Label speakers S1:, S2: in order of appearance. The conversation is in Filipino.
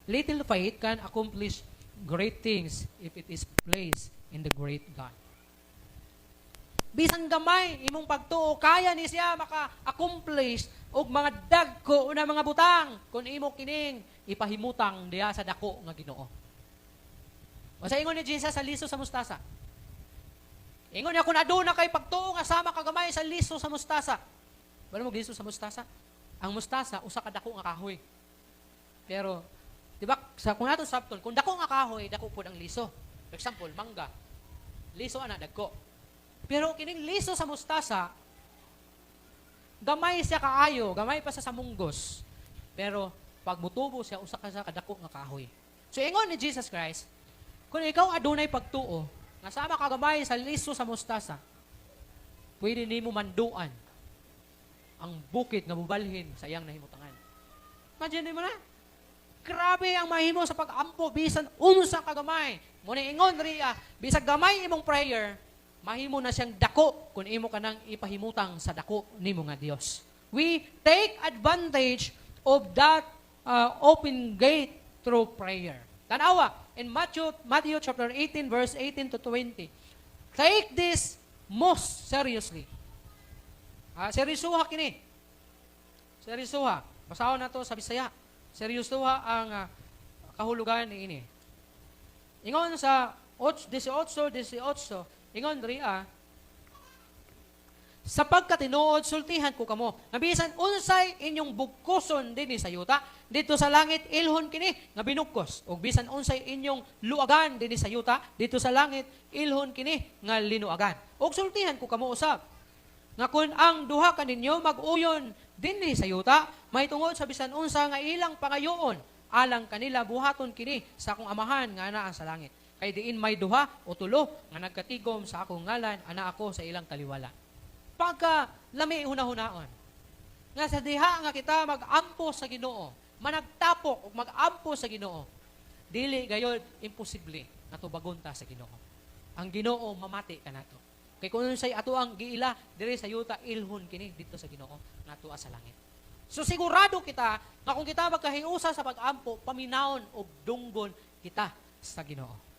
S1: Little faith can accomplish great things if it is placed in the great God. Bisan gamay, imong pagtuo, kaya ni siya maka-accomplish og mga dagko na mga butang kung imo kining ipahimutang diya sa dako nga Ginoo. O sa ingon ni Jesus sa liso sa mustasa. Ingon niya kung aduna kay pagtuo nga sama kagamay sa liso sa mustasa. Wala mo liso sa mustasa? Ang mustasa usa ka dako nga kahoy. Pero di ba sa kung nato sabton, kung dako nga kahoy, dako pud ang liso. For example, mangga. Liso ana dagko. Pero kining liso sa mustasa, gamay siya kaayo, gamay pa sa munggos. Pero pag mutubo siya, usa ka sa kadako nga kahoy. So ingon ni Jesus Christ, kung ikaw adunay pagtuo, nga sama ka gamay sa liso sa mustasa, pwede nimo manduan ang bukid nga mubalhin sa iyang nahimutangan. Imagine mo na, grabe ang mahimo sa pag-ampo, bisan unsa ka gamay. Muna ingon riya, bisag gamay imong prayer, mahimo na siyang dako kung imo kanang ipahimutang sa dako nimo nga Dios. We take advantage of that open gate through prayer. Tanawa, in Matthew chapter 18, verse 18 to 20. Take this most seriously. Seryosuha kini. Seryosuha. Basahon na to sa Bisaya. Seryosuha ang kahulugan ni ini. Ingon sa 18, ingon riya, sapagkat tinuod sultihan ko kamo, nga bisan unsay inyong bugkoson dinhi sa yuta, dito sa langit ilhon kini nga binukos, ug bisan unsay inyong luagan dinhi sa yuta, dito sa langit ilhon kini nga linuagan. Ug sultihan ko kamo usab, nga kun ang duha kaninyo mag-uyon dinhi sa yuta, mahitungod sa bisan unsa nga ilang pangayoon, alang kanila buhaton kini sa akong amahan nga anaa sa langit. Kay diin may duha o tulo nga nagkatigom sa akong ngalan, ana ako sa ilang kaliwala. Pagka lami hunahunahon, nga sa diha nga kita mag-ampo sa Ginoo, managtapok o mag-ampo sa Ginoo, dili gayod imposible na tubagon ta sa Ginoo. Ang Ginoo mamati kanato. Kay kung say ato ang giila diri sa yuta, ilhon kini dito sa Ginoo nato sa langit. So sigurado kita nga kung kita magkahiusa sa pag-ampo, paminawon o dunggon kita sa Ginoo.